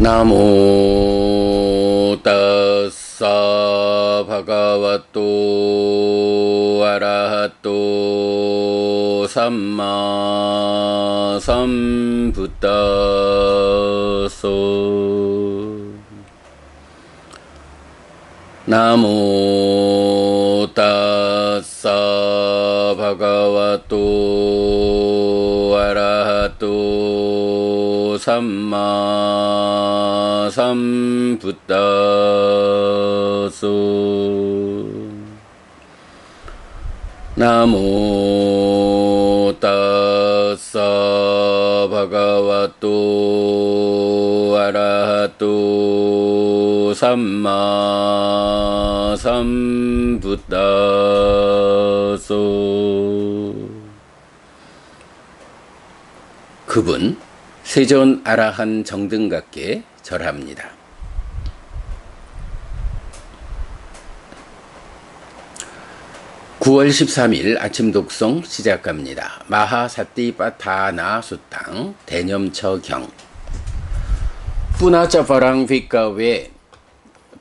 나모 따사 바가와또 아라하또 삼마 삼부따소 나모 따사 바가와또 아라하또 삼마 삼부따소 나모 따사 바가와또 아라하또 삼마 삼부따소. 그분 세존 아라한 정등각께 절합니다. (9월 13일) 아침 독송 시작합니다. 마하사띠빠타나 수탕 대념처경. 뿌나짜파랑 빗가웨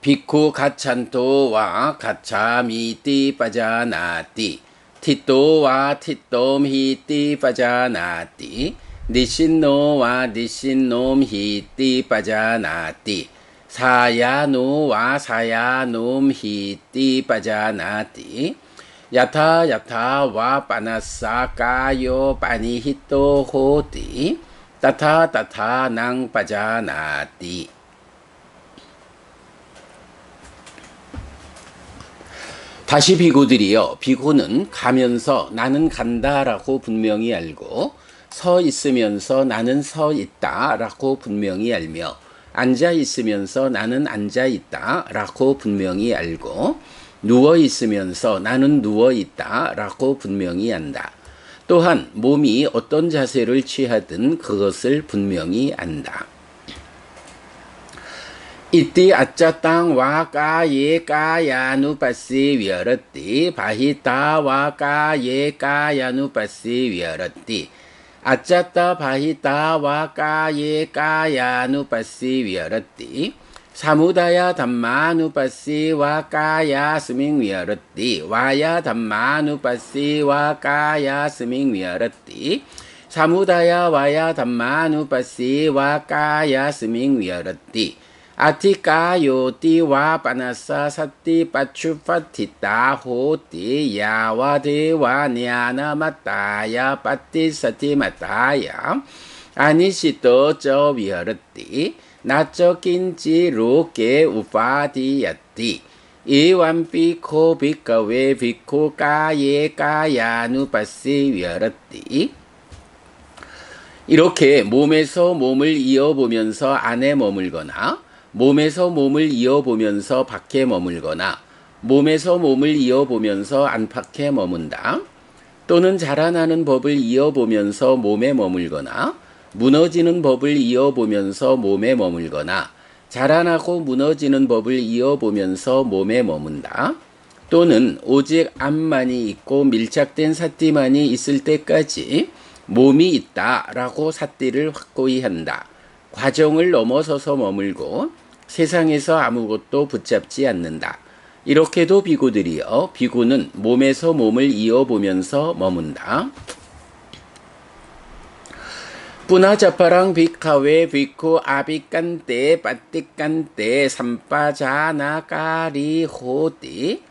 비쿠 가찬토와 가차미띠 빠자나띠 티또와 티또미띠 빠자나띠 니신노와 니신놈히띠 빠자나띠 사야노와 사야놈히띠 빠자나띠 야타야타와 빠나사까요 빠니히토호띠 따타따타낭 빠자나띠. 다시 비구들이여, 비구는 가면서 나는 간다라고 분명히 알고 서 있으면서 나는 서 있다라고 분명히 알며 앉아 있으면서 나는 앉아 있다라고 분명히 알고 누워 있으면서 나는 누워 있다라고 분명히 안다. 또한 몸이 어떤 자세를 취하든 그것을 분명히 안다. 이띠 아짜땅 와까예 까야누빠시 위어러띠 바히따 와까예 까야누빠시 위어러띠 아짜따 바히따 와까예 까야누빠시 위어러띠 사무다야 담마누빠시 와까야 스밍 위어러띠 와야 담마누빠시 와까야 스밍 위어러띠 사무다야 와야 담마누빠시 와까야 스밍 위어러띠 아티까요띠와 빠나사 사띠 빠추파티따 호띠 야와데와 냐나마따야 빠띠사티마따야 아니시또 저 위어르띠 나저 낀지로게 우파디야띠 이완비코 비카웨 비코 까예 까야누빠시 위어르띠. 이렇게 몸에서 몸을 이어보면서 안에 머물거나 몸에서 몸을 이어보면서 밖에 머물거나 몸에서 몸을 이어보면서 안팎에 머문다. 또는 자라나는 법을 이어보면서 몸에 머물거나 무너지는 법을 이어보면서 몸에 머물거나 자라나고 무너지는 법을 이어보면서 몸에 머문다. 또는 오직 암만이 있고 밀착된 사띠만이 있을 때까지 몸이 있다라고 사띠를 확고히 한다. 과정을 넘어서서 머물고 세상에서 아무것도 붙잡지 않는다. 이렇게도 비구들이여, 비구는 몸에서 몸을 이어보면서 머문다. 뿌나자파랑 비카웨 비쿠 아비깐테 빠띠깐테 삼빠자나까리 호띠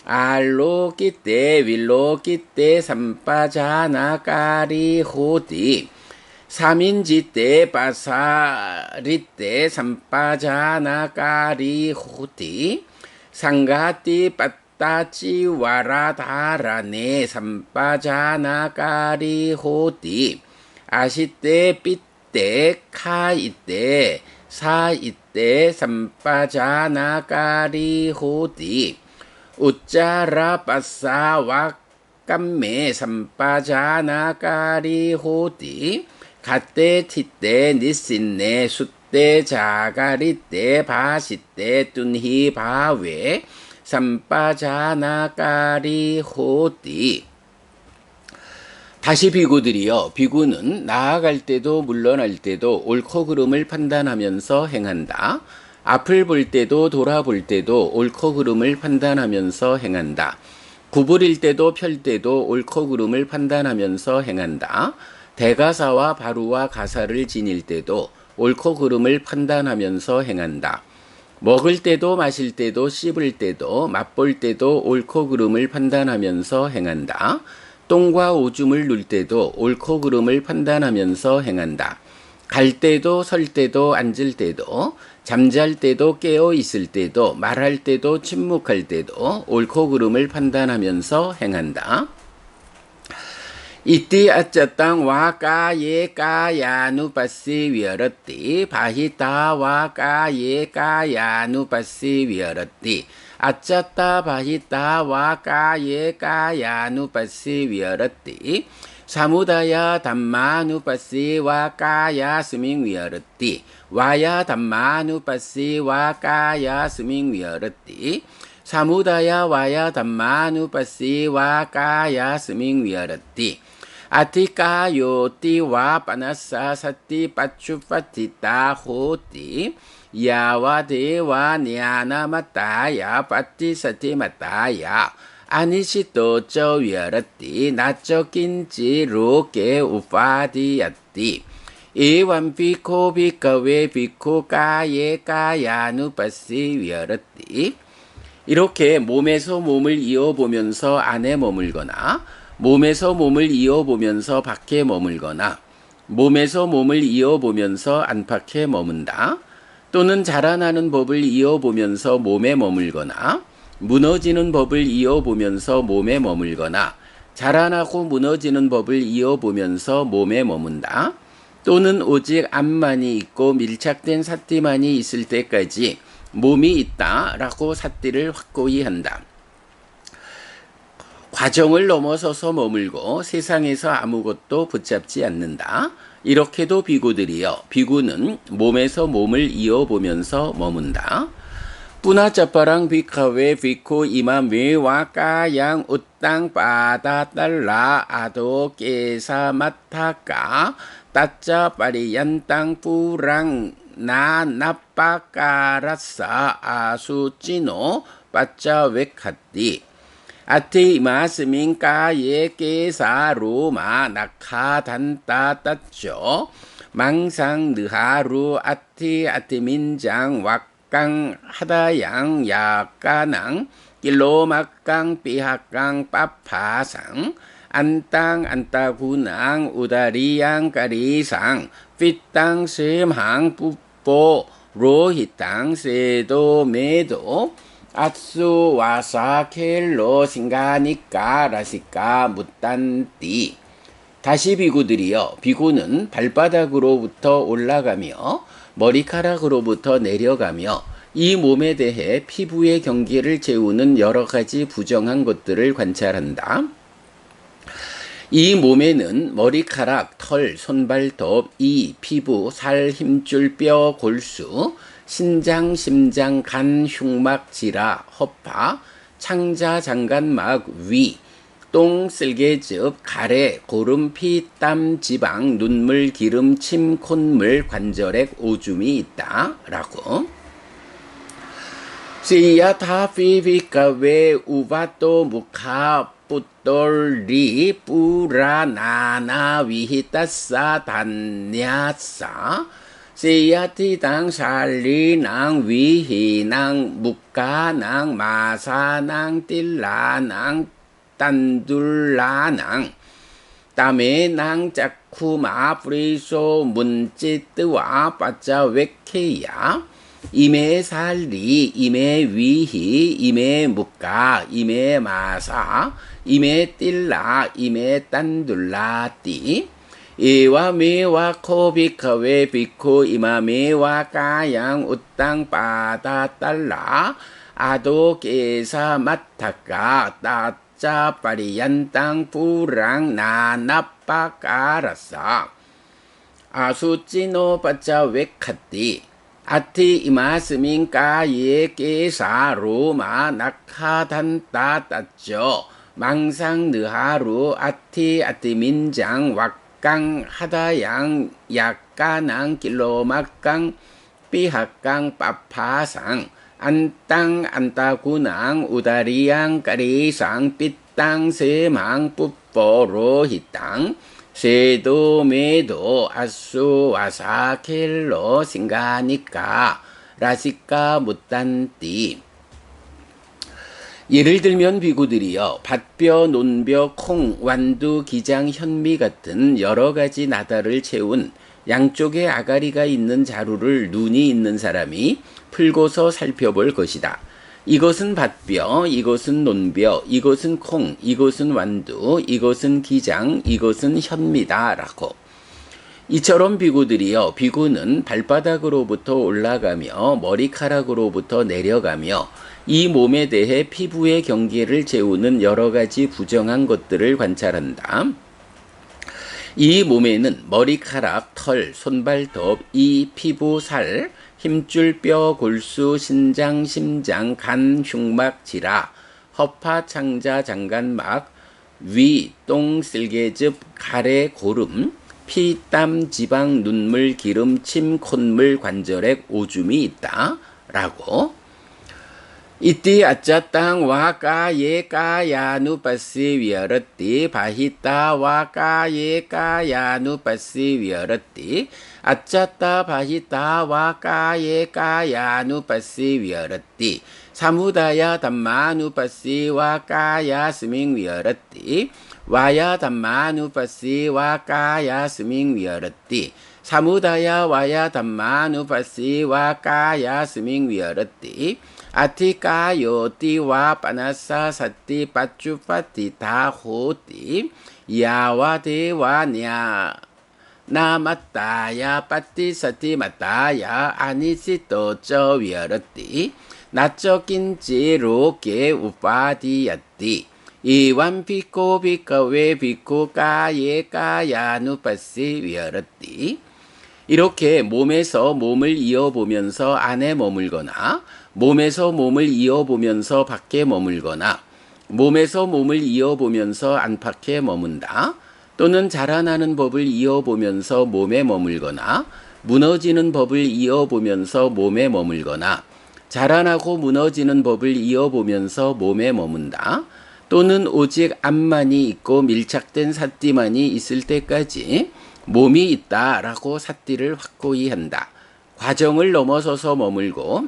알로기떼 윌로기떼 삼빠자나까리 호띠 삼인지떼 빠사리떼 삼빠자나까리 호띠 상가띠 빠따찌 와라다라네 삼빠자나까리 호띠 아시떼 삐떼 카이떼 사이떼 삼빠자나까리 호띠 우짜라 빠싸 와까메 삼빠자나까리 호띠 갓떼 티떼 니신네 숫떼 자가리떼 바시떼 뚠히 바웨 삼빠자나까리 호띠. 다시 비구들이여, 비구는 나아갈 때도 물러날 때도 옳고 그름을 판단하면서 행한다. 앞을 볼 때도 돌아볼 때도 옳고 그름을 판단하면서 행한다. 구부릴 때도 펼 때도 옳고 그름을 판단하면서 행한다. 대가사와 바루와 가사를 지닐 때도 옳고 그름을 판단하면서 행한다. 먹을 때도 마실 때도 씹을 때도 맛볼 때도 옳고 그름을 판단하면서 행한다. 똥과 오줌을 눌 때도 옳고 그름을 판단하면서 행한다. 갈 때도 설 때도 앉을 때도 잠잘 때도 깨어 있을 때도 말할 때도 침묵할 때도 옳고 그름을 판단하면서 행한다. 이띠 아짜땅 와까예 까야누빠시 위어러띠 바히따 와까예 까야누빠시 위어러띠 아짜따 바히따 와까예 까야누빠시 위어러띠 사무다야 담마누빠시 와까야 스밍 위어러띠 와야 담마누빠시 와까야 스밍 위어러띠 사무다야 와야 담마누빠시 와까야 스밍 위어러띠 Atika ti wa panasa sati pachu patita hoti yawa dewa nyana mataya pati sati mataya anishito cho virati nacho kinchi roke upadiyati evam bhikkho bhikkave bhikkho kaye kayanupassi virati. 이렇게 몸에서 몸을 이어보면서 안에 머물거나 몸에서 몸을 이어보면서 밖에 머물거나 몸에서 몸을 이어보면서 안팎에 머문다. 또는 자라나는 법을 이어보면서 몸에 머물거나 무너지는 법을 이어보면서 몸에 머물거나 자라나고 무너지는 법을 이어보면서 몸에 머문다. 또는 오직 암만이 있고 밀착된 사띠만이 있을 때까지 몸이 있다라고 사띠를 확고히 한다. 과정을 넘어서서 머물고 세상에서 아무것도 붙잡지 않는다. 이렇게도 비구들이여, 비구는 몸에서 몸을 이어보면서 머문다. 뿌나짜빠랑 비카웨 비코 이마메 와까양 우땅 빠다달라 아도 깨사 마타까 따짜 빠리얀땅 뿌랑 나 나빠까라사 아수찌노 빠짜 웨카띠 아티 마스민 까예 깨사 로마 낙하 단따 따죠 망상 느하루 아티 민장 왁강 하다양 야까낭 길로막강 삐학강 빠파상 안땅 안따구낭 우다리양 까리상 삐땅 셈항 뿌뽀 로히땅 세도 메도 아수 와사 켈로 신가니까 라시까 묻단띠. 다시 비구들이여, 비구는 발바닥으로부터 올라가며 머리카락으로부터 내려가며 이 몸에 대해 피부의 경계를 재우는 여러 가지 부정한 것들을 관찰한다. 이 몸에는 머리카락, 털, 손발톱, 이, 피부, 살, 힘줄, 뼈, 골수, 신장, 심장, 간, 흉막, 지라, 허파, 창자, 장간막, 위, 똥, 쓸개즙, 가래, 고름, 피, 땀, 지방, 눈물, 기름, 침, 콧물, 관절액, 오줌이 있다. 라고. 시야타 피비카웨 우바토 무카 뿌돌리 뿌라나나 위히타사 단냐사 시야티당 살리낭 위히낭 무카낭 마사낭 딜라낭 딴둘라낭 따메낭 짜쿠마 프리소 문찌뜨와 빠짜웨케야 임에 살리, 임에 위히, 임에 묵가, 임에 마사, 임에 띨라, 임에 딴둘라띠 이와 메와 코비카웨 비코 이마 메와 까양 우땅 빠다 딸라 아도 깨사 마타까 따짜 빠리얀 땅 뿌랑 나나빠 까라사 아수찌노 빠짜 웨카띠 아티 이마스민 까예 깨사 로마 낙하단따 따죠 망상 느하루 아티 아티민장 왁강 하다양 약가낭 길로막강 삐학강 빠파상 안땅 안따구낭 우다리양 까리상 삐땅 세망 뿌뽀로 히땅 세도메도 아수 와사켈로 싱가니까 라시까 못단띠. 예를 들면 비구들이여 밭벼, 논벼, 콩, 완두, 기장, 현미 같은 여러 가지 나달을 채운 양쪽에 아가리가 있는 자루를 눈이 있는 사람이 풀고서 살펴볼 것이다. 이것은 밭벼, 이것은 논벼, 이것은 콩, 이것은 완두, 이것은 기장, 이것은 현미다 라고. 이처럼 비구들이여 비구는 발바닥으로부터 올라가며 머리카락으로부터 내려가며 이 몸에 대해 피부의 경계를 재우는 여러 가지 부정한 것들을 관찰한다. 이 몸에는 머리카락, 털, 손발톱, 이, 피부, 살, 힘줄, 뼈, 골수, 신장, 심장, 간, 흉막, 지라, 허파, 창자, 장간막, 위, 똥, 쓸개즙, 가래, 고름, 피, 땀, 지방, 눈물, 기름, 침, 콧물, 관절액, 오줌이 있다 라고. 이띠 아짜 땅 와까예 까야누 빠시 위어러띠 바히따 와까예 까야누 빠시 위어러띠 아짜따 바히따 와까예 까야누 빠시 위어러띠 사무다야 담마누 빠시 와까야 스밍 위어러띠 와야 담마누 빠시 와까야 스밍 위어러띠 사무다야 와야 담마누 빠시 와까야 스밍 위어러띠 아티까 요띠와 빠나사 사띠 빠쭈 빠띠 다호띠 야와 대와 냐 나맞다야 빠띠 사띠 맞다야 아니시 또쩌 위어러띠 나쩌 낀지 로게 우파디야띠 이완 비꼬 비까웨 비꼬 까예 까야누 빠시 위어러띠. 이렇게 몸에서 몸을 이어보면서 안에 머물거나 몸에서 몸을 이어보면서 밖에 머물거나 몸에서 몸을 이어보면서 안팎에 머문다. 또는 자라나는 법을 이어보면서 몸에 머물거나 무너지는 법을 이어보면서 몸에 머물거나 자라나고 무너지는 법을 이어보면서 몸에 머문다. 또는 오직 앞만이 있고 밀착된 삿띠만이 있을 때까지 몸이 있다라고 삿띠를 확고히 한다. 과정을 넘어서서 머물고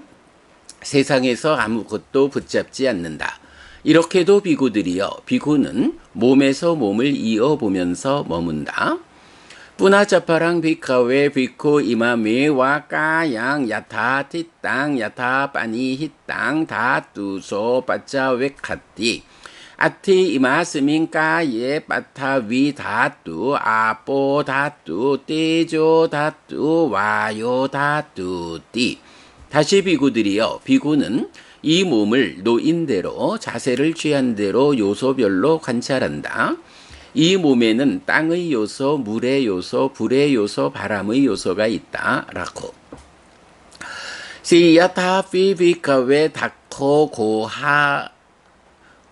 세상에서 아무것도 붙잡지 않는다. 이렇게도 비구들이여 비구는 몸에서 몸을 이어보면서 머문다. 뿌나자파랑 비카웨 비쿠 이마메 와까양 야타 티땅 야타 빠니 히땅 다투소 빠짜웨카띠 아티 이마스민 까예 빠타 위 다투 아뽀 다투 떼조 다투 와요 다투띠. 다시 비구들이여 비구는 이 몸을 노인대로 자세를 취한 대로 요소별로 관찰한다. 이 몸에는 땅의 요소, 물의 요소, 불의 요소, 바람의 요소가 있다 라고. 시야타 피비카웨 닥코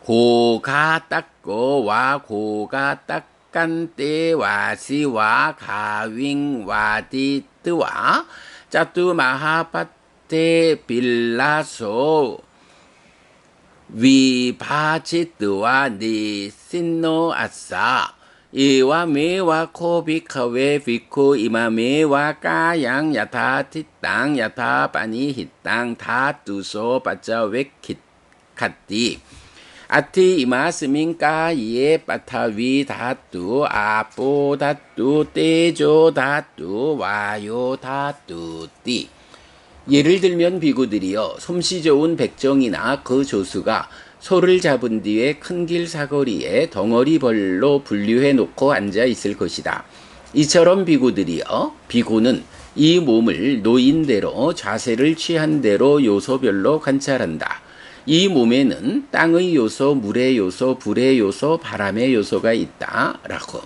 고가 닦고 와 고가 닦간 때 와시와 가윙 와디뜨와 짜뚜 마하파테 빌라소 위바치뜨와 니신노 아싸 이와 메와 코비카웨 비코 이마 메와 까양 야타 티땅 야타 빠니 히땅 다투소 빠짜웨 킷카띠 아티 이마스민 까예 빠타위 다투 아뽀 다투 떼조 다투 와요 다투띠. 예를 들면 비구들이여 솜씨 좋은 백정이나 그 조수가 소를 잡은 뒤에 큰 길 사거리에 덩어리 벌로 분류해 놓고 앉아 있을 것이다. 이처럼 비구들이여 비구는 이 몸을 노인대로 자세를 취한 대로 요소별로 관찰한다. 이 몸에는 땅의 요소, 물의 요소, 불의 요소, 바람의 요소가 있다 라고.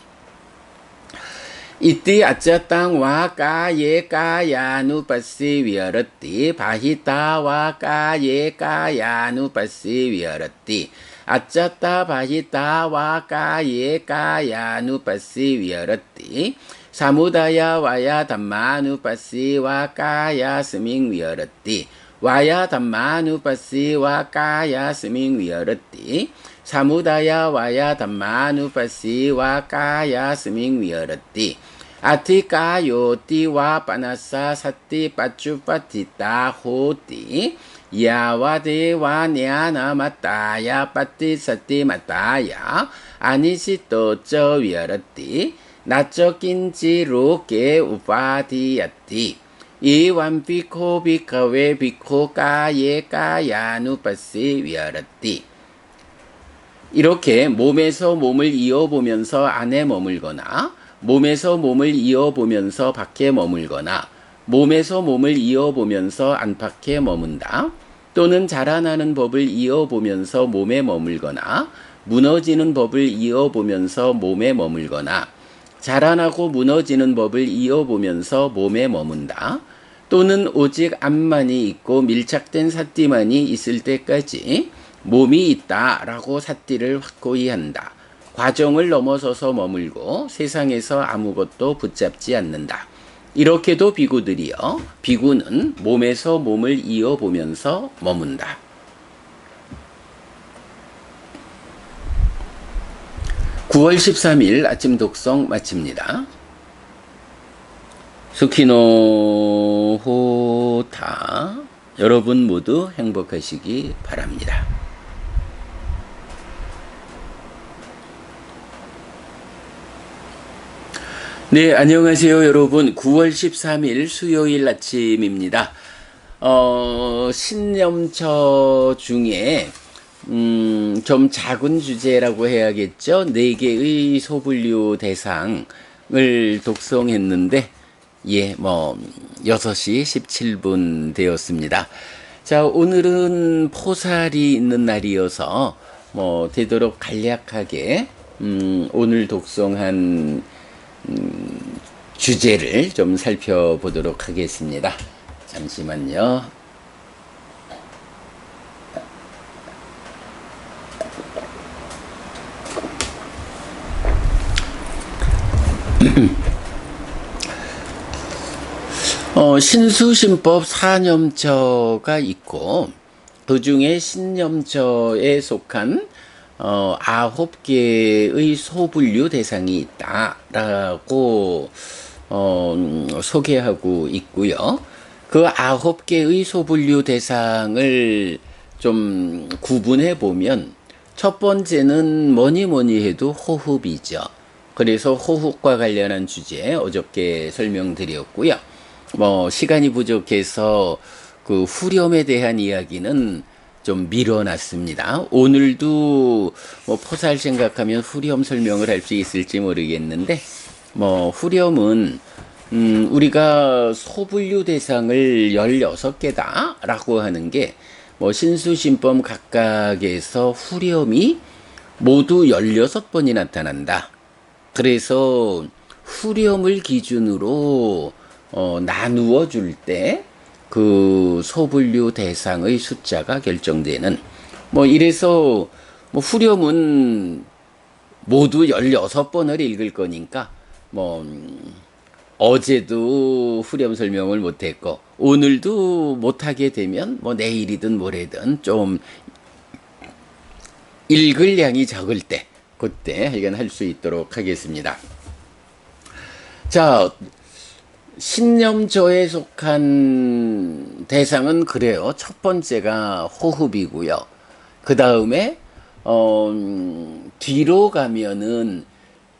이띠 아짜 땅와 까예 까야누 빠시 위어러띠 바히따와 까예 까야누 빠시 위어러띠 아짜따 바히따 와까예 까야누빠시 위어러띠 사무다야 와야 담마누빠시 와까야 스밍 위어러띠 와야 담마누빠시 와까야 스밍 위어러띠 사무다야 와야 담마누빠시 와까야 스밍 위어러띠 아티까 요띠와 빠나사 사띠 빠쭈빠티따 호띠 야와데와 냐나 마따야 빠띠 사띠 마따야 아니시또 저 위어러띠 나저 낀지 로게 우파디야띠 이완비코 비카웨 비코 까예 까야누빠시 위어러띠. 이렇게 몸에서 몸을 이어보면서 안에 머물거나 몸에서 몸을 이어보면서 밖에 머물거나 몸에서 몸을 이어보면서 안팎에 머문다. 또는 자라나는 법을 이어보면서 몸에 머물거나 무너지는 법을 이어보면서 몸에 머물거나 자라나고 무너지는 법을 이어보면서 몸에 머문다. 또는 오직 암만이 있고 밀착된 사띠만이 있을 때까지 몸이 있다라고 사띠를 확고히 한다. 과정을 넘어서서 머물고 세상에서 아무것도 붙잡지 않는다. 이렇게도 비구들이요. 비구는 몸에서 몸을 이어보면서 머문다. (9월 13일) 아침 독성 마칩니다. 수키노 호타. 여러분 모두 행복하시기 바랍니다. 네, 안녕하세요, 여러분. 9월 13일 수요일 아침입니다. 신념처 중에, 좀 작은 주제라고 해야겠죠? 4개의 소분류 대상을 독송했는데, 6시 17분 되었습니다. 자, 오늘은 포살이 있는 날이어서, 되도록 간략하게, 오늘 독송한 주제를 좀 살펴보도록 하겠습니다. 잠시만요. 신수신법 사념처가 있고 그 중에 신념처에 속한 9개의 소분류 대상이 있다라고 소개하고 있고요. 그 9개의 소분류 대상을 좀 구분해 보면 첫 번째는 뭐니 해도 호흡이죠. 그래서 호흡과 관련한 주제 어저께 설명드렸고요. 시간이 부족해서 그 후렴에 대한 이야기는 좀 미뤄놨습니다. 오늘도 포살 생각하면 후렴 설명을 할 수 있을지 모르겠는데, 후렴은, 우리가 소분류 대상을 16개다 라고 하는 게, 신수신법 각각에서 후렴이 모두 16번이 나타난다. 그래서 후렴을 기준으로, 나누어 줄 때, 그 소분류 대상의 숫자가 결정되는 이래서 후렴은 모두 16번을 읽을 거니까 어제도 후렴 설명을 못했고 오늘도 못하게 되면 내일이든 모레든 좀 읽을 양이 적을 때 그때 하여간 할 수 있도록 하겠습니다. 자, 신념조에 속한 대상은 그래요. 첫 번째가 호흡이고요. 그 다음에 뒤로 가면은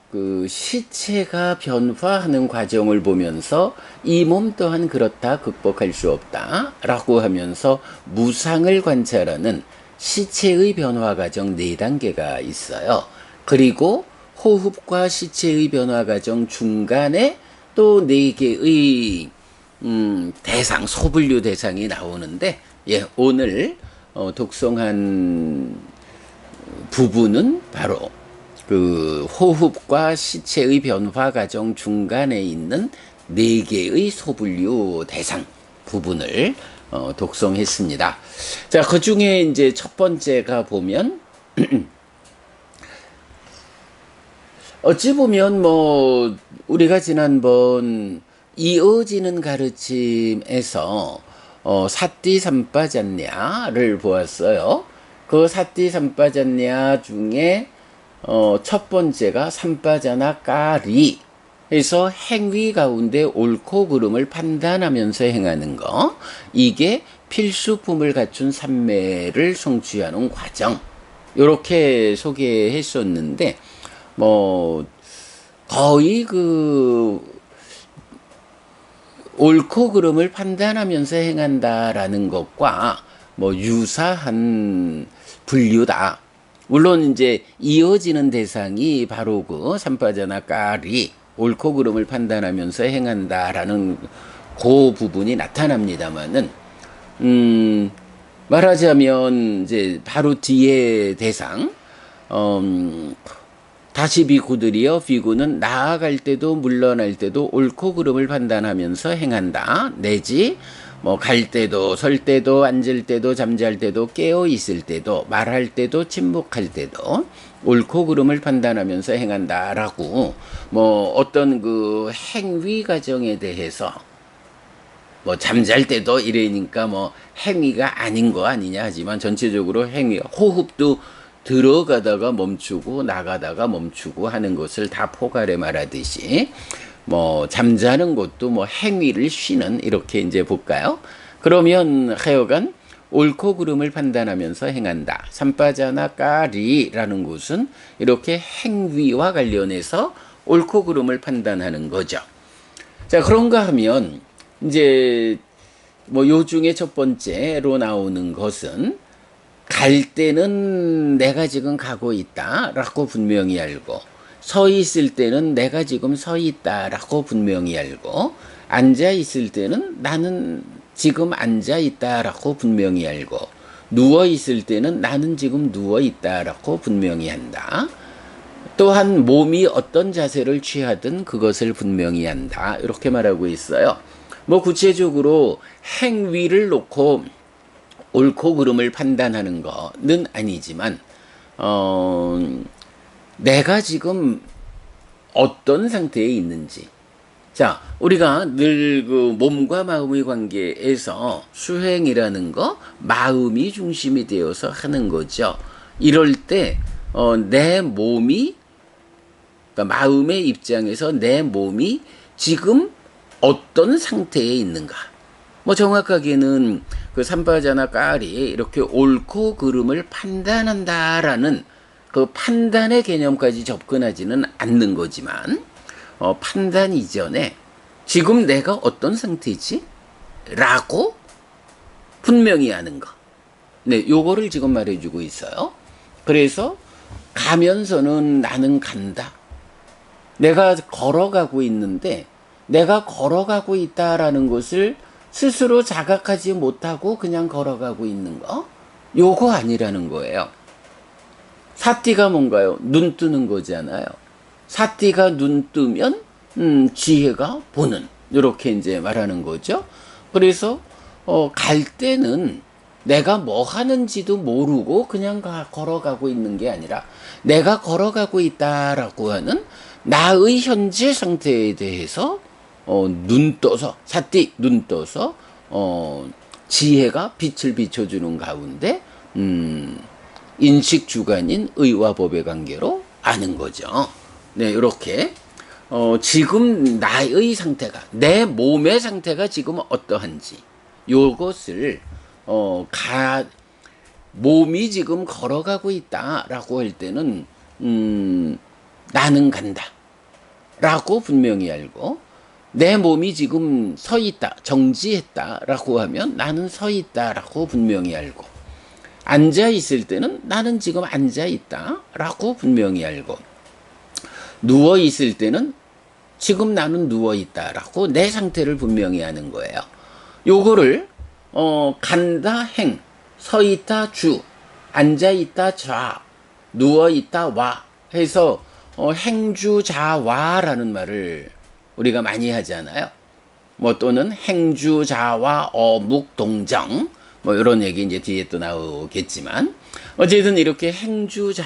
그 시체가 변화하는 과정을 보면서 이 몸 또한 그렇다, 극복할 수 없다 라고 하면서 무상을 관찰하는 시체의 변화 과정 4단계가 있어요. 그리고 호흡과 시체의 변화 과정 중간에 또 4개의 대상, 소분류 대상이 나오는데, 오늘 독송한 부분은 바로 그 호흡과 시체의 변화 과정 중간에 있는 4개의 소분류 대상 부분을 독송했습니다. 자, 그 중에 이제 첫 번째가 보면 어찌 보면 뭐 우리가 지난번 이어지는 가르침에서 사띠 삼빠졌냐를 보았어요. 그 사띠 삼빠졌냐 중에 첫 번째가 삼빠자나 까리 해서 행위 가운데 옳고 그름을 판단하면서 행하는 거, 이게 필수품을 갖춘 삼매를 성취하는 과정, 요렇게 소개했었는데 뭐 거의 그 옳고 그름을 판단하면서 행한다라는 것과 뭐 유사한 분류다. 물론 이제 이어지는 대상이 바로 그 삼빠자나 까리, 옳고 그름을 판단하면서 행한다라는 그 부분이 나타납니다만은 말하자면 이제 바로 뒤에 대상, 다시 비구들이여, 비구는 나아갈 때도 물러날 때도 옳고 그름을 판단하면서 행한다. 내지 뭐 갈 때도 설 때도 앉을 때도 잠잘 때도 깨어 있을 때도 말할 때도 침묵할 때도 옳고 그름을 판단하면서 행한다라고, 뭐 어떤 그 행위 과정에 대해서 뭐 잠잘 때도 이러니까 뭐 행위가 아닌 거 아니냐 하지만, 전체적으로 행위, 호흡도 들어가다가 멈추고 나가다가 멈추고 하는 것을 다 포괄해 말하듯이, 뭐 잠자는 것도 뭐 행위를 쉬는, 이렇게 이제 볼까요? 그러면 하여간 옳고 그름을 판단하면서 행한다. 삼빠자나 까리라는 것은 이렇게 행위와 관련해서 옳고 그름을 판단하는 거죠. 자, 그런가 하면 이제 뭐 요 중에 첫 번째로 나오는 것은, 갈 때는 내가 지금 가고 있다라고 분명히 알고, 서 있을 때는 내가 지금 서 있다라고 분명히 알고, 앉아 있을 때는 나는 지금 앉아 있다라고 분명히 알고, 누워 있을 때는 나는 지금 누워 있다라고 분명히 한다. 또한 몸이 어떤 자세를 취하든 그것을 분명히 한다. 이렇게 말하고 있어요. 뭐 구체적으로 행위를 놓고 옳고 그름을 판단하는 거는 아니지만, 내가 지금 어떤 상태에 있는지. 자, 우리가 늘 그 몸과 마음의 관계에서 수행이라는 거, 마음이 중심이 되어서 하는 거죠. 이럴 때, 내 몸이, 그러니까 마음의 입장에서 내 몸이 지금 어떤 상태에 있는가. 뭐 정확하게는 그 삼바자나 까리, 이렇게 옳고 그름을 판단한다라는 그 판단의 개념까지 접근하지는 않는 거지만, 판단 이전에 지금 내가 어떤 상태지? 라고 분명히 하는 거. 네, 요거를 지금 말해주고 있어요. 그래서 가면서는 나는 간다. 내가 걸어가고 있는데, 내가 걸어가고 있다라는 것을 스스로 자각하지 못하고 그냥 걸어가고 있는 거, 요거 아니라는 거예요. 사띠가 뭔가요? 눈 뜨는 거잖아요. 사띠가 눈 뜨면 지혜가 보는, 이렇게 이제 말하는 거죠. 그래서 갈 때는 내가 뭐 하는지도 모르고 그냥 걸어가고 있는 게 아니라, 내가 걸어가고 있다라고 하는 나의 현재 상태에 대해서 눈 떠서, 사띠 눈 떠서 지혜가 빛을 비춰주는 가운데 인식 주관인 의와 법의 관계로 아는 거죠. 네, 이렇게 지금 나의 상태가, 내 몸의 상태가 지금 어떠한지, 요것을 몸이 지금 걸어가고 있다라고 할 때는 나는 간다 라고 분명히 알고, 내 몸이 지금 서 있다, 정지했다라고 하면 나는 서 있다라고 분명히 알고, 앉아 있을 때는 나는 지금 앉아 있다라고 분명히 알고, 누워 있을 때는 지금 나는 누워 있다라고 내 상태를 분명히 하는 거예요. 요거를 간다 행, 서 있다 주, 앉아 있다 좌, 누워 있다 와 해서 행주자와라는 말을 우리가 많이 하잖아요. 뭐 또는 행주자와 어묵동정, 뭐 이런 얘기 이제 뒤에 또 나오겠지만 어쨌든 이렇게 행주자와라는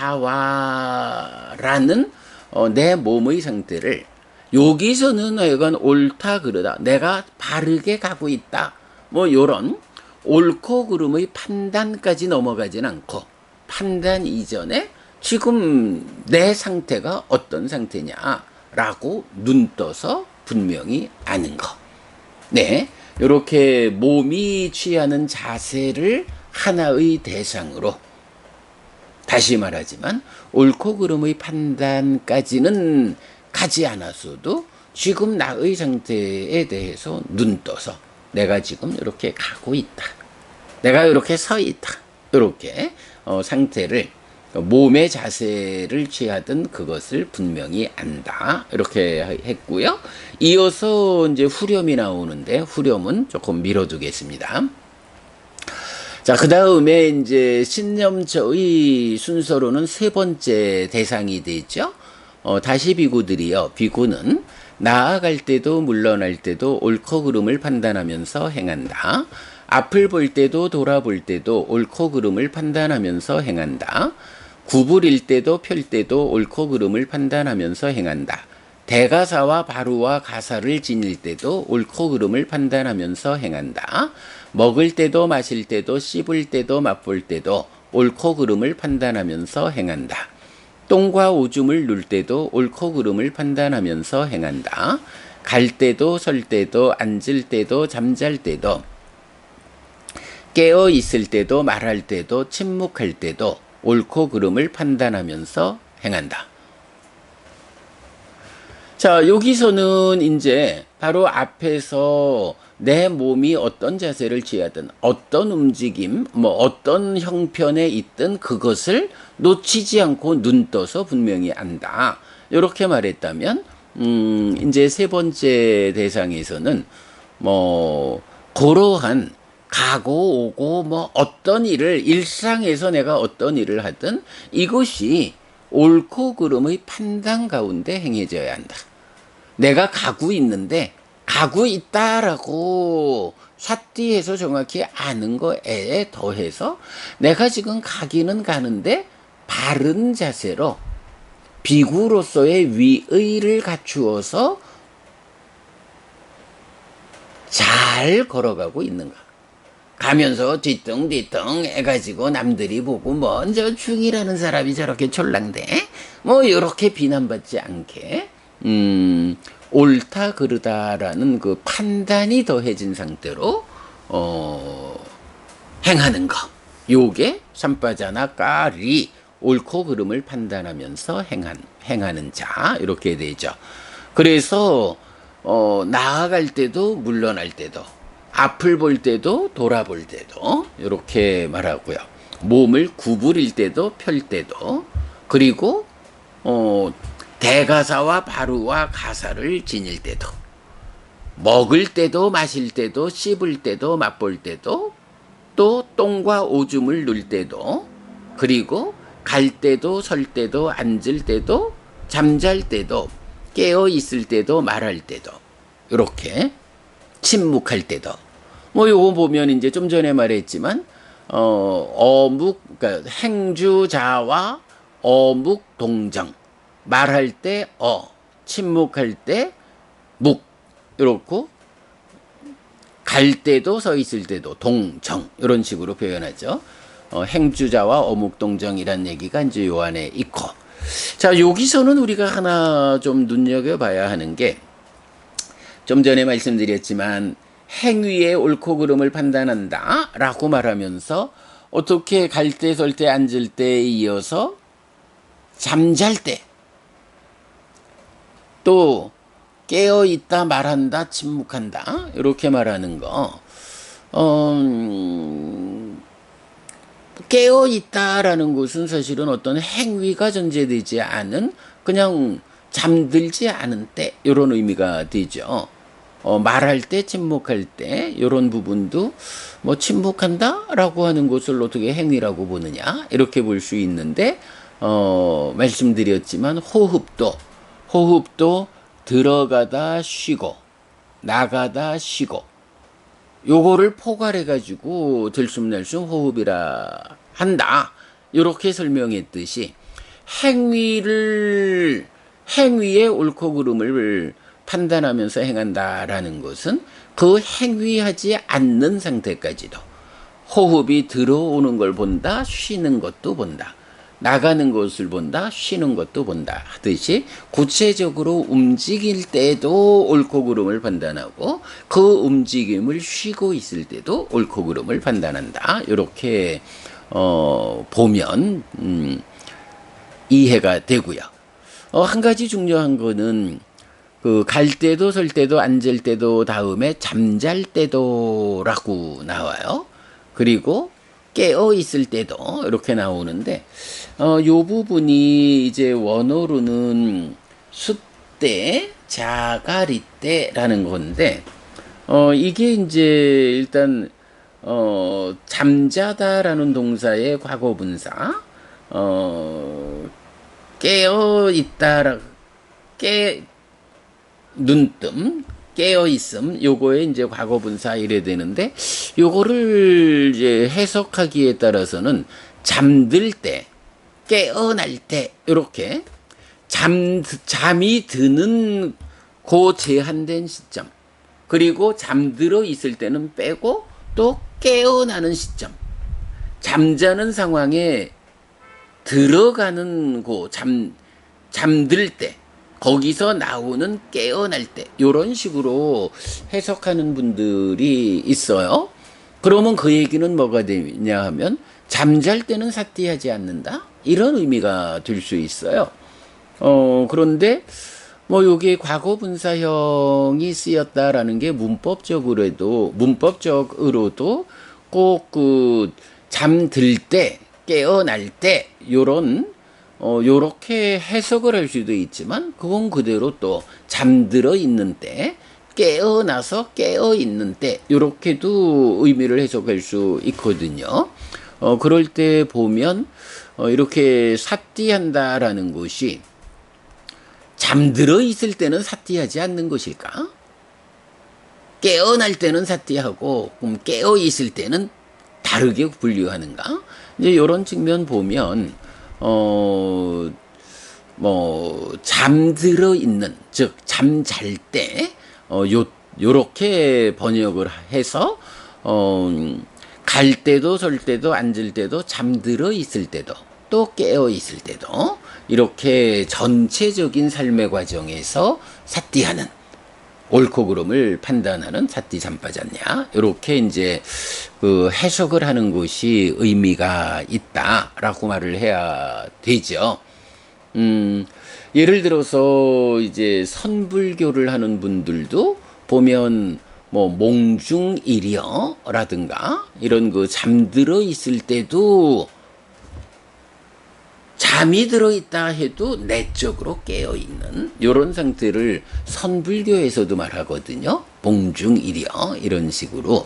내 몸의 상태를 여기서는 하여간 옳다 그르다 내가 바르게 가고 있다 뭐 요런 옳고 그름의 판단까지 넘어가진 않고 판단 이전에 지금 내 상태가 어떤 상태냐라고 눈 떠서 분명히 아는 거. 네. 이렇게 몸이 취하는 자세를 하나의 대상으로 다시 말하지만 옳고 그름의 판단까지는 가지 않았어도 지금 나의 상태에 대해서 눈 떠서 내가 지금 이렇게 가고 있다. 내가 이렇게 서 있다. 이렇게 상태를 몸의 자세를 취하든 그것을 분명히 안다. 이렇게 했고요. 이어서 이제 후렴이 나오는데 후렴은 조금 미뤄두겠습니다. 자, 그 다음에 이제 신념처의 순서로는 세 번째 대상이 되죠. 다시 비구들이요. 비구는 나아갈 때도 물러날 때도 옳고 그름을 판단하면서 행한다. 앞을 볼 때도 돌아볼 때도 옳고 그름을 판단하면서 행한다. 구부릴 때도 펼 때도 옳고 그름을 판단하면서 행한다. 대가사와 바루와 가사를 지닐 때도 옳고 그름을 판단하면서 행한다. 먹을 때도 마실 때도 씹을 때도 맛볼 때도 옳고 그름을 판단하면서 행한다. 똥과 오줌을 눌 때도 옳고 그름을 판단하면서 행한다. 갈 때도 설 때도 앉을 때도 잠잘 때도 깨어 있을 때도 말할 때도 침묵할 때도 옳고 그름을 판단하면서 행한다. 자, 여기서는 이제 바로 앞에서 내 몸이 어떤 자세를 취하든 어떤 움직임, 뭐 어떤 형편에 있든 그것을 놓치지 않고 눈 떠서 분명히 안다. 이렇게 말했다면 이제 세 번째 대상에서는 뭐 그러한 가고 오고 뭐 어떤 일을 일상에서 내가 어떤 일을 하든 이것이 옳고 그름의 판단 가운데 행해져야 한다. 내가 가고 있는데 가고 있다라고 삿디해서 정확히 아는 거에 더해서 내가 지금 가기는 가는데 바른 자세로 비구로서의 위의를 갖추어서 잘 걸어가고 있는가. 가면서 뒤뚱뒤뚱 해가지고 남들이 보고 먼저 중이라는 사람이 저렇게 촐랑대 뭐 이렇게 비난받지 않게 옳다 그르다라는 그 판단이 더해진 상태로 행하는 거. 요게 삼바자나 까리 옳고 그름을 판단하면서 행하는 자 이렇게 되죠. 그래서 나아갈 때도 물러날 때도 앞을 볼 때도 돌아볼 때도 이렇게 말하고요. 몸을 구부릴 때도 펼 때도 그리고 대가사와 바루와 가사를 지닐 때도 먹을 때도 마실 때도 씹을 때도 맛볼 때도 또 똥과 오줌을 눌 때도 그리고 갈 때도 설 때도 앉을 때도 잠잘 때도 깨어 있을 때도 말할 때도 이렇게 침묵할 때도 뭐 요거 보면 이제 좀 전에 말했지만 그러니까 행주자와 어묵 동정 말할 때 침묵할 때 묵 이렇고 갈 때도 서 있을 때도 동정 이런 식으로 표현하죠. 행주자와 어묵동정이란 얘기가 이제 요 안에 있고 자 여기서는 우리가 하나 좀 눈여겨봐야 하는 게 좀 전에 말씀드렸지만 행위의 옳고 그름을 판단한다 라고 말하면서 어떻게 갈 때, 설 때, 앉을 때에 이어서 잠잘 때 또 깨어있다, 말한다, 침묵한다 이렇게 말하는 거 깨어있다라는 것은 사실은 어떤 행위가 전제되지 않은 그냥 잠들지 않은 때 이런 의미가 되죠. 말할 때 침묵할 때 이런 부분도 뭐 침묵한다라고 하는 것을 어떻게 행위라고 보느냐 이렇게 볼 수 있는데 말씀드렸지만 호흡도 들어가다 쉬고 나가다 쉬고 요거를 포괄해가지고 들숨날숨 호흡이라 한다. 요렇게 설명했듯이 행위의 옳고 그름을 판단하면서 행한다라는 것은 그 행위하지 않는 상태까지도 호흡이 들어오는 걸 본다, 쉬는 것도 본다. 나가는 것을 본다, 쉬는 것도 본다 하듯이 구체적으로 움직일 때도 옳고 그름을 판단하고 그 움직임을 쉬고 있을 때도 옳고 그름을 판단한다. 이렇게 보면 이해가 되고요. 한 가지 중요한 거는 그 갈 때도 설 때도 앉을 때도 다음에 잠잘 때도라고 나와요. 그리고 깨어 있을 때도 이렇게 나오는데 요 부분이 이제 원어로는 숫때, 자가리 때라는 건데 이게 이제 일단 잠자다라는 동사의 과거분사 깨어 있다라 눈뜸 깨어 있음 요거에 이제 과거분사 이래 되는데 요거를 이제 해석하기에 따라서는 잠들 때 깨어날 때 이렇게 잠이 드는 그 제한된 시점 그리고 잠들어 있을 때는 빼고 또 깨어나는 시점 잠자는 상황에 들어가는 그 잠들 때 거기서 나오는 깨어날 때 이런 식으로 해석하는 분들이 있어요. 그러면 그 얘기는 뭐가 되냐 하면 잠잘 때는 사띠하지 않는다 이런 의미가 될 수 있어요. 그런데 뭐 요게 과거분사형이 쓰였다라는 게 문법적으로도 꼭 그 잠들 때 깨어날 때 요런 요렇게 해석을 할 수도 있지만 그건 그대로 또 잠들어 있는 때 깨어나서 깨어 있는 때 요렇게도 의미를 해석할 수 있거든요. 그럴 때 보면 이렇게 사띠한다라는 것이 잠들어 있을 때는 사띠하지 않는 것일까? 깨어날 때는 사띠하고 깨어 있을 때는 다르게 분류하는가? 이제 이런 측면 보면 잠들어 있는, 즉, 잠잘 때, 요렇게 번역을 해서, 갈 때도, 설 때도, 앉을 때도, 잠들어 있을 때도, 또 깨어 있을 때도, 이렇게 전체적인 삶의 과정에서 사띠하는, 옳고 그름을 판단하는 사띠 잠빠졌냐 이렇게 이제 그 해석을 하는 것이 의미가 있다라고 말을 해야 되죠. 예를 들어서 이제 선불교를 하는 분들도 보면 뭐 몽중일여라든가 이런 그 잠들어 있을 때도 잠이 들어있다 해도 내적으로 깨어있는 이런 상태를 선불교에서도 말하거든요. 봉중일여 이런 식으로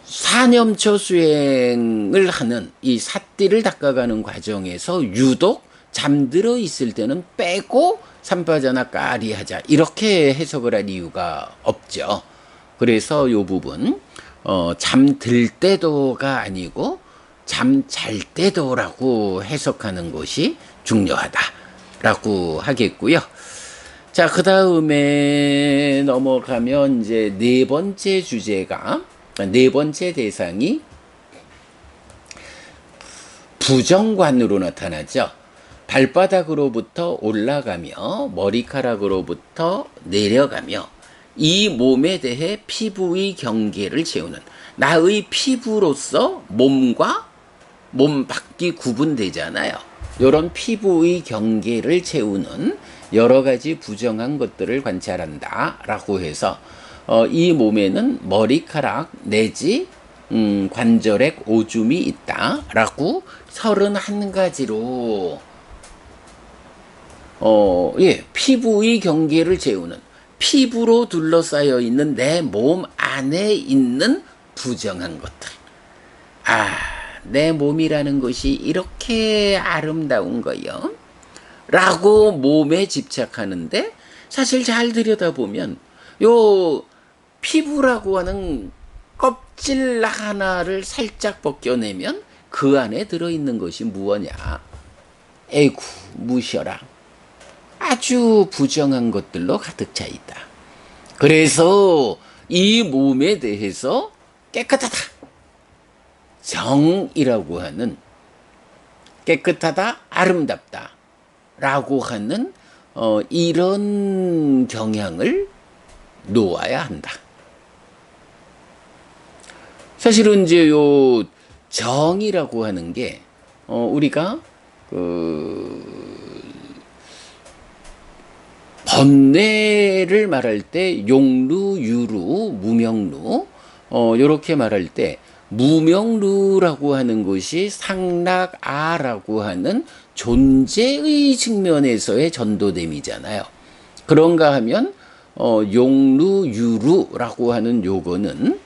사념처 수행을 하는 이 사띠를 닦아가는 과정에서 유독 잠들어 있을 때는 빼고 삼파자나 까리하자 이렇게 해석을 할 이유가 없죠. 그래서 이 부분 잠들 때도가 아니고 잠잘 때도라고 해석하는 것이 중요하다라고 하겠고요. 자, 그 다음에 넘어가면 이제 네 번째 주제가, 네 번째 대상이 부정관으로 나타나죠. 발바닥으로부터 올라가며 머리카락으로부터 내려가며 이 몸에 대해 피부의 경계를 채우는 나의 피부로서 몸과 몸 밖이 구분되잖아요. 이런 피부의 경계를 채우는 여러 가지 부정한 것들을 관찰한다라고 해서 이 몸에는 머리카락 내지 관절액 오줌이 있다라고 31가지로 피부의 경계를 채우는 피부로 둘러싸여 있는 내 몸 안에 있는 부정한 것들. 내 몸이라는 것이 이렇게 아름다운 거요. 라고 몸에 집착하는데 사실 잘 들여다보면 요 피부라고 하는 껍질 하나를 살짝 벗겨내면 그 안에 들어있는 것이 무엇냐? 에구, 무셔라. 아주 부정한 것들로 가득 차 있다. 그래서 이 몸에 대해서 깨끗하다. 정이라고 하는 깨끗하다, 아름답다 라고 하는 이런 경향을 놓아야 한다. 사실은 이제 요 정이라고 하는 게 우리가 번뇌를 말할 때 용루, 유루, 무명루 요렇게 말할 때 무명루라고 하는 것이 상락아라고 하는 존재의 측면에서의 전도됨이잖아요. 그런가 하면 용루, 유루라고 하는 요거는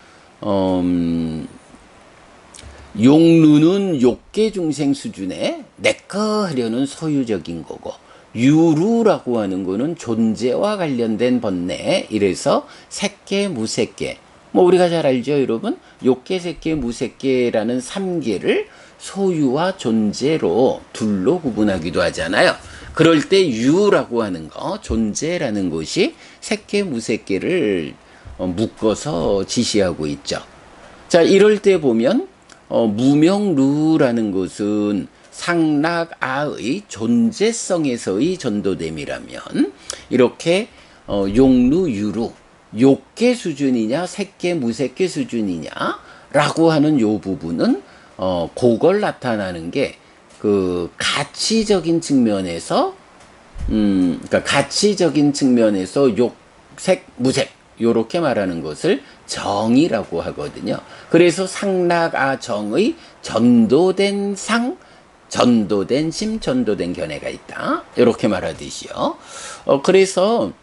용루는 욕계 중생 수준에 내꺼 하려는 소유적인 거고, 유루라고 하는 거는 존재와 관련된 번뇌. 이래서 색계, 무색계. 뭐 우리가 잘 알죠, 여러분? 욕계, 색계, 무색계라는 3계를 소유와 존재로 둘로 구분하기도 하잖아요. 그럴 때 유라고 하는 거, 존재라는 것이 색계, 무색계를 묶어서 지시하고 있죠. 자, 이럴 때 보면 무명루라는 것은 상락아의 존재성에서의 전도됨이라면, 이렇게 용루, 유루, 욕계 수준이냐 색계, 무색계 수준이냐 라고 하는 요 부분은 그걸 나타나는 게 그 가치적인 측면에서 그러니까 가치적인 측면에서 욕, 색, 무색 요렇게 말하는 것을 정이라고 하거든요. 그래서 상락아 정의 전도된 상, 전도된 심, 전도된 견해가 있다. 이렇게 말하듯이요. 그래서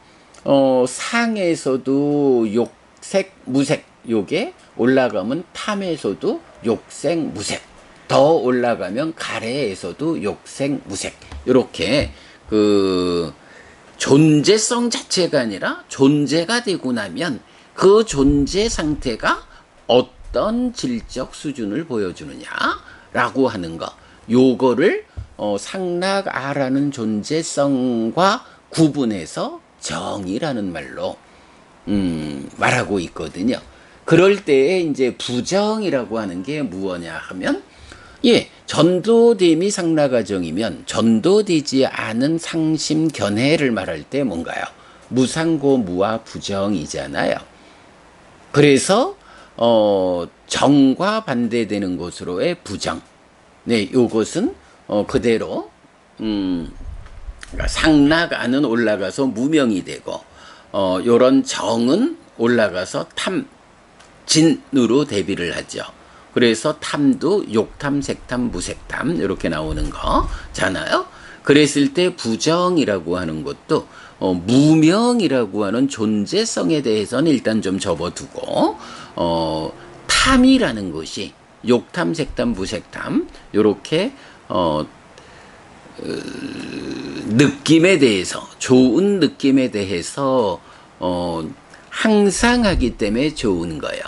상에서도 욕색, 무색 요게 올라가면 탐에서도 욕색, 무색, 더 올라가면 가래에서도 욕색, 무색. 이렇게 그 존재성 자체가 아니라 존재가 되고 나면 그 존재 상태가 어떤 질적 수준을 보여주느냐라고 하는 거. 요거를 상락아라는 존재성과 구분해서 정이라는 말로 말하고 있거든요. 그럴 때에 이제 부정이라고 하는 게 무엇냐 하면, 전도됨이 상락아정이면 전도되지 않은 상심 견해를 말할 때 뭔가요? 무상고 무아 부정이잖아요. 그래서 정과 반대되는 것으로의 부정. 네, 요것은 그대로 상락아는 올라가서 무명이 되고, 요런 정은 올라가서 탐, 진으로 대비를 하죠. 그래서 탐도 욕탐, 색탐, 무색탐 이렇게 나오는 거잖아요. 그랬을 때 부정이라고 하는 것도 무명이라고 하는 존재성에 대해서는 일단 좀 접어두고, 탐이라는 것이 욕탐, 색탐, 무색탐 이렇게 느낌에 대해서, 좋은 느낌에 대해서 항상 하기 때문에 좋은 거예요.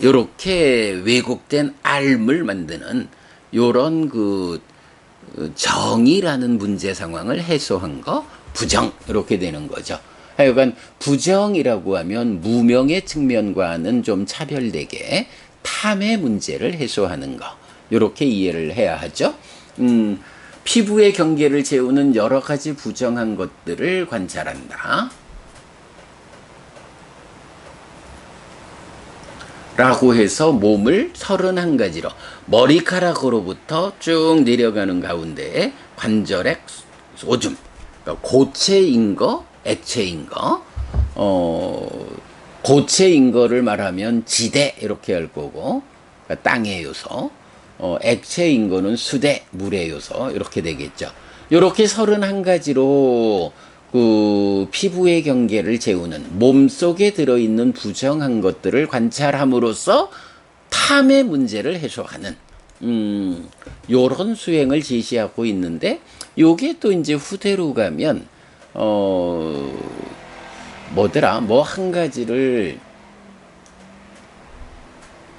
요렇게 왜곡된 알을 만드는 요런 그 정이라는 문제 상황을 해소한 거 부정, 이렇게 되는 거죠. 하여간 부정이라고 하면 무명의 측면과는 좀 차별되게 탐의 문제를 해소하는 거, 요렇게 이해를 해야 하죠. 피부의 경계를 재우는 여러 가지 부정한 것들을 관찰한다 라고 해서 몸을 31가지로 머리카락으로부터 쭉 내려가는 가운데에 관절액, 오줌, 그러니까 고체인 거, 액체인 거, 고체인 거를 말하면 지대 이렇게 할 거고, 그러니까 땅의 요소, 액체인 거는 수대, 물의 요소 이렇게 되겠죠. 이렇게 31가지로 그 피부의 경계를 재우는, 몸속에 들어있는 부정한 것들을 관찰함으로써 탐의 문제를 해소하는 요런 수행을 제시하고 있는데, 요게 또 이제 후대로 가면 뭐더라? 뭐 한 가지를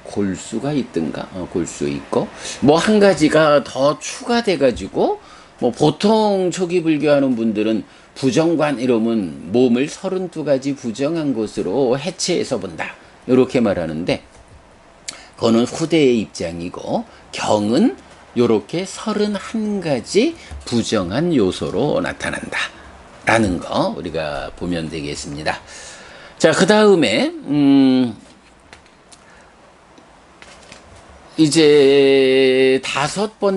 골수가 있든가? 골수 있고 뭐 한 가지가 더 추가돼 가지고 뭐 보통 초기 불교하는 분들은 부정관 이러면 몸을 32가지 부정한 것으로 해체해서 본다. 이렇게 말하는데 그거는 후대의 입장이고 경은 요렇게 31가지 부정한 요소로 나타난다. 라는 거 우리가 보면 되겠습니다. 자, 그 다음에 이제 5번째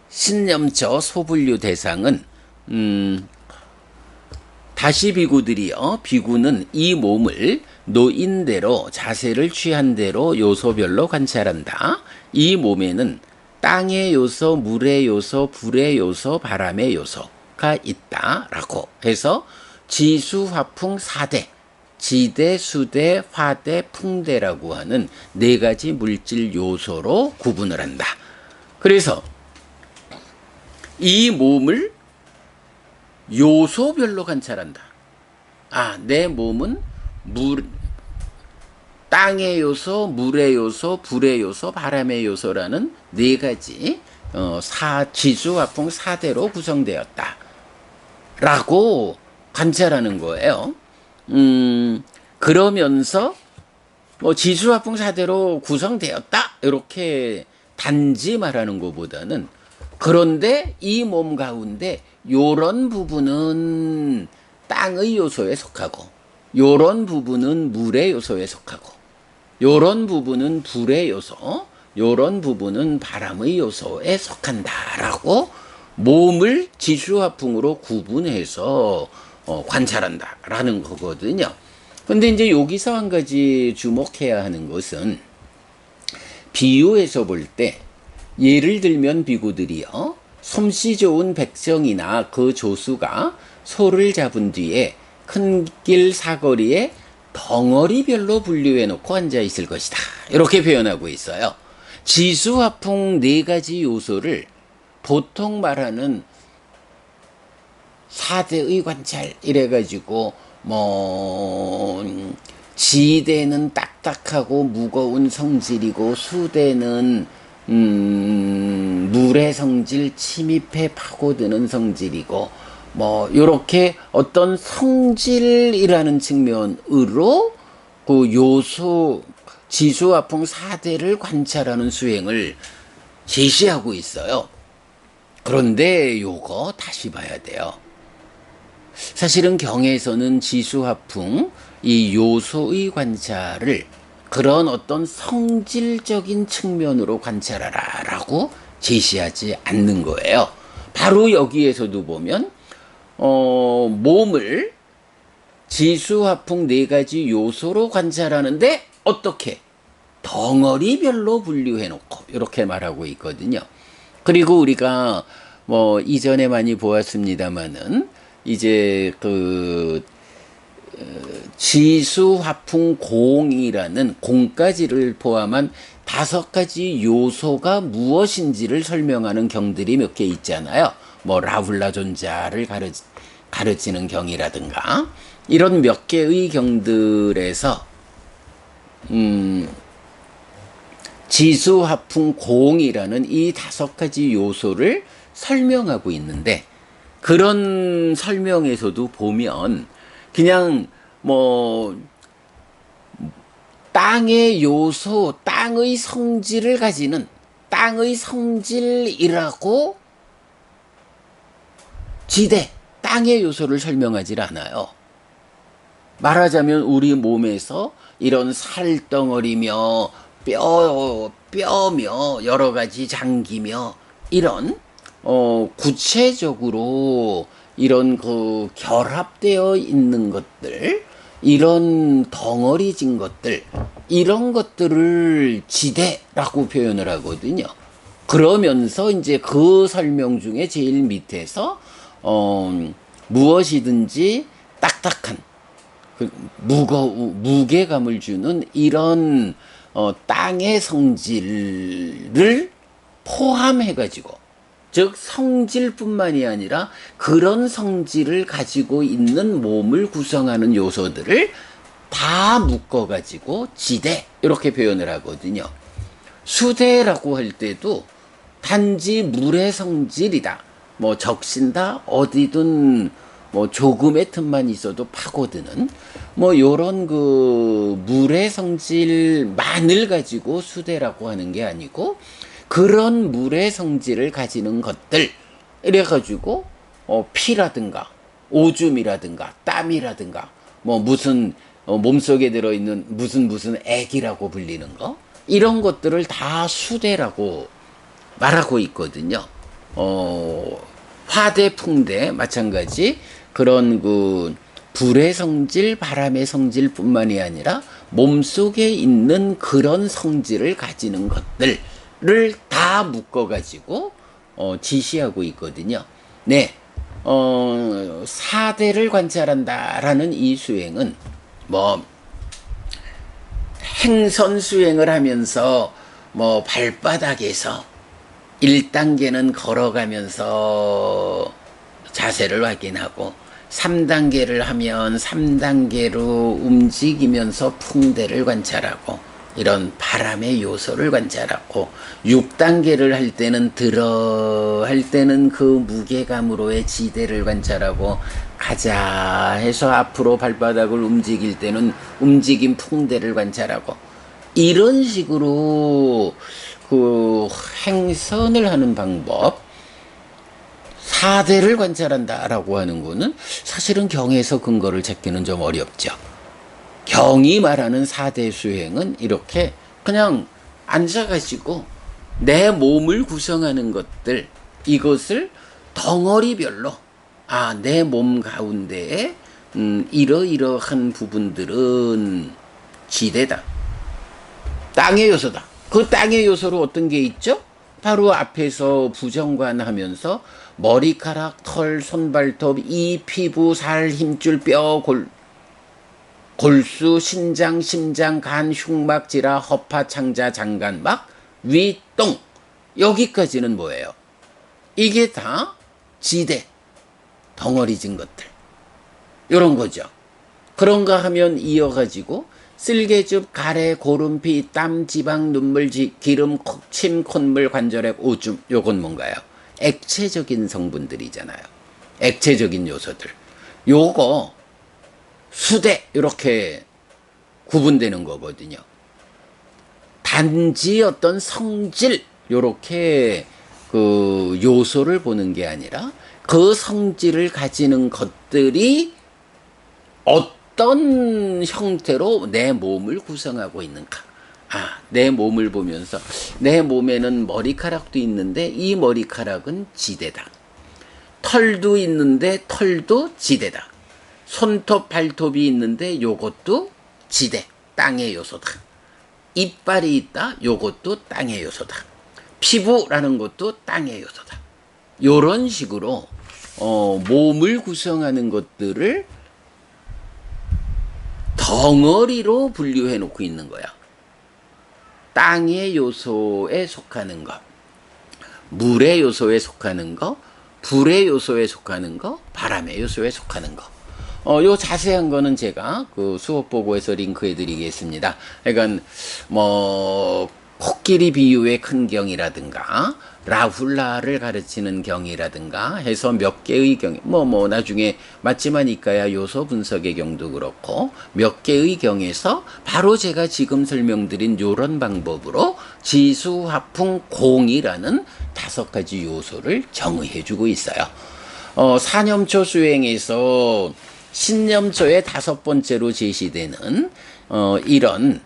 신념처 소분류 대상은 다시 비구들이요. 비구는 이 몸을 노인대로 자세를 취한 대로 요소별로 관찰한다. 이 몸에는 땅의 요소, 물의 요소, 불의 요소, 바람의 요소가 있다라고 해서 지수, 화풍, 사대, 지대, 수대, 화대, 풍대라고 하는 4가지 물질 요소로 구분을 한다. 그래서 이 몸을 요소별로 관찰한다. 내 몸은 땅의 요소, 물의 요소, 불의 요소, 바람의 요소라는 4가지 지수, 화풍, 사대로 구성되었다. 라고 관찰하는 거예요. 그러면서 뭐 지수, 화풍, 사대로 구성되었다. 이렇게 단지 말하는 것보다는 그런데 이 몸 가운데 요런 부분은 땅의 요소에 속하고 요런 부분은 물의 요소에 속하고 요런 부분은 불의 요소, 요런 부분은 바람의 요소에 속한다라고 몸을 지수화풍으로 구분해서 관찰한다라는 거거든요. 근데 이제 여기서 한 가지 주목해야 하는 것은 비유해서 볼 때 예를 들면 비구들이요. 솜씨 좋은 백성이나 그 조수가 소를 잡은 뒤에 큰 길 사거리에 덩어리별로 분류해 놓고 앉아 있을 것이다. 이렇게 표현하고 있어요. 지수, 화풍 4가지 요소를 보통 말하는 4대의 관찰 이래가지고 지대는 딱딱하고 무거운 성질이고 수대는 물의 성질 침입해 파고드는 성질이고 요렇게 어떤 성질이라는 측면으로 그 요소 지수, 화풍 4대를 관찰하는 수행을 제시하고 있어요. 그런데 요거 다시 봐야 돼요. 사실은 경에서는 지수, 화풍 이 요소의 관찰을 그런 어떤 성질적인 측면으로 관찰하라 라고 제시하지 않는 거예요. 바로 여기에서도 보면 몸을 지수, 화풍 4가지 요소로 관찰하는데 어떻게? 덩어리별로 분류해 놓고 이렇게 말하고 있거든요. 그리고 우리가 이전에 많이 보았습니다마는 이제 지수, 화풍, 공이라는 공까지를 포함한 5가지 요소가 무엇인지를 설명하는 경들이 몇 개 있잖아요. 라훌라 존자를 가르치는 경이라든가 이런 몇 개의 경들에서 지수, 화풍, 공이라는 이 5가지 요소를 설명하고 있는데 그런 설명에서도 보면 그냥 땅의 요소, 땅의 성질을 가지는 땅의 성질이라고 지대, 땅의 요소를 설명하지 않아요. 말하자면 우리 몸에서 이런 살덩어리며 뼈며 여러 가지 장기며 이런 구체적으로 이런 결합되어 있는 것들, 이런 덩어리진 것들, 이런 것들을 지대라고 표현을 하거든요. 그러면서 이제 그 설명 중에 제일 밑에서 무엇이든지 딱딱한 무게감을 주는 이런 땅의 성질을 포함해 가지고 즉 성질뿐만이 아니라 그런 성질을 가지고 있는 몸을 구성하는 요소들을 다 묶어가지고 지대 이렇게 표현을 하거든요. 수대라고 할 때도 단지 물의 성질이다. 뭐 적신다 어디든 뭐 조금의 틈만 있어도 파고드는 뭐 요런 그 물의 성질만을 가지고 수대라고 하는 게 아니고 그런 물의 성질을 가지는 것들 이래가지고 피라든가 오줌이라든가 땀이라든가 뭐 무슨 몸속에 들어있는 무슨 액이라고 불리는 거 이런 것들을 다 수대라고 말하고 있거든요. 화대, 풍대 마찬가지 그런 그 불의 성질, 바람의 성질뿐만이 아니라 몸속에 있는 그런 성질을 가지는 것들을 다 묶어가지고 지시하고 있거든요. 네, 사대를 관찰한다라는 이 수행은 뭐 행선 수행을 하면서 뭐 발바닥에서 1단계는 걸어가면서 자세를 확인하고 3단계를 하면 3단계로 움직이면서 풍대를 관찰하고 이런 바람의 요소를 관찰하고 6단계를 할 때는 할 때는 그 무게감으로의 지대를 관찰하고 가자 해서 앞으로 발바닥을 움직일 때는 움직임 풍대를 관찰하고 이런 식으로 그 행선을 하는 방법 4대를 관찰한다라고 하는 거는 사실은 경에서 근거를 찾기는 좀 어렵죠. 경이 말하는 4대 수행은 이렇게 그냥 앉아가지고 내 몸을 구성하는 것들 이것을 덩어리별로 내 몸 가운데에 이러이러한 부분들은 지대다. 땅의 요소다. 그 땅의 요소로 어떤 게 있죠? 바로 앞에서 부정관하면서 머리카락, 털, 손발톱, 이, 피부, 살, 힘줄, 뼈, 골수, 신장, 심장, 간, 흉막, 지라, 허파, 창자, 장간막, 위, 똥 여기까지는 뭐예요? 이게 다 지대, 덩어리진 것들 이런 거죠. 그런가 하면 이어가지고 쓸개즙, 가래, 고름피, 땀, 지방, 눈물, 기름, 침, 콧물, 관절액, 오줌 요건 뭔가요? 액체적인 성분들이잖아요. 액체적인 요소들. 요거 수대 이렇게 구분되는 거거든요. 단지 어떤 성질 요렇게 그 요소를 보는 게 아니라 그 성질을 가지는 것들이 어떤 형태로 내 몸을 구성하고 있는가. 내 몸을 보면서 내 몸에는 머리카락도 있는데 이 머리카락은 지대다. 털도 있는데 털도 지대다. 손톱, 발톱이 있는데 요것도 지대, 땅의 요소다. 이빨이 있다. 요것도 땅의 요소다. 피부라는 것도 땅의 요소다. 요런 식으로 몸을 구성하는 것들을 덩어리로 분류해 놓고 있는 거야. 땅의 요소에 속하는 것, 물의 요소에 속하는 것, 불의 요소에 속하는 것, 바람의 요소에 속하는 것. 요 자세한 거는 제가 그 수업 보고에서 링크해 드리겠습니다. 그러니까 뭐 코끼리 비유의 큰 경이라든가 라훌라를 가르치는 경이라든가 해서 몇 개의 경, 나중에 맞지만 이까야 요소 분석의 경도 그렇고 몇 개의 경에서 바로 제가 지금 설명드린 요런 방법으로 지수, 화풍, 공이라는 5가지 요소를 정의해주고 있어요. 사념초 수행에서 신념초의 5번째로 제시되는 이런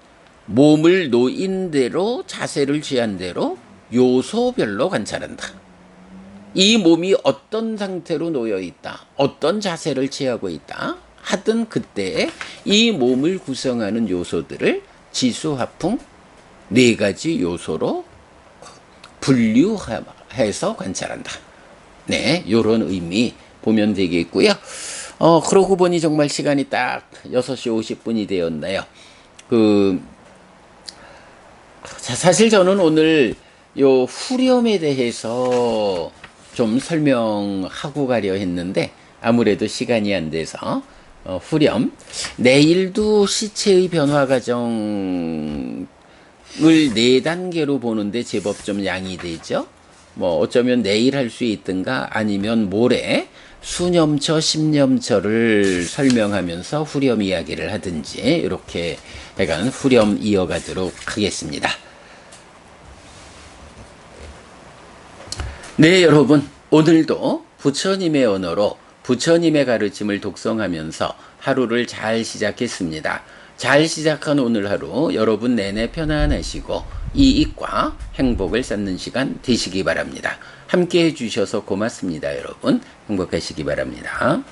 몸을 놓인 대로 자세를 취한 대로 요소별로 관찰한다. 이 몸이 어떤 상태로 놓여 있다. 어떤 자세를 취하고 있다. 하든 그때에 이 몸을 구성하는 요소들을 지수, 화풍 4가지 요소로 분류해서 관찰한다. 네, 요런 의미 보면 되겠고요. 그러고 보니 정말 시간이 딱 6시 50분이 되었나요? 사실 저는 오늘 요 후렴에 대해서 좀 설명하고 가려 했는데 아무래도 시간이 안 돼서 후렴 내일도 시체의 변화 과정을 네 단계로 보는데 제법 좀 양이 되죠. 뭐 어쩌면 내일 할 수 있든가 아니면 모레 수념처, 십념처를 설명하면서 후렴 이야기를 하든지 이렇게 해가는 후렴 이어가도록 하겠습니다. 네, 여러분. 오늘도 부처님의 언어로 부처님의 가르침을 독송하면서 하루를 잘 시작했습니다. 잘 시작한 오늘 하루 여러분 내내 편안하시고 이익과 행복을 쌓는 시간 되시기 바랍니다. 함께 해주셔서 고맙습니다, 여러분. 행복하시기 바랍니다.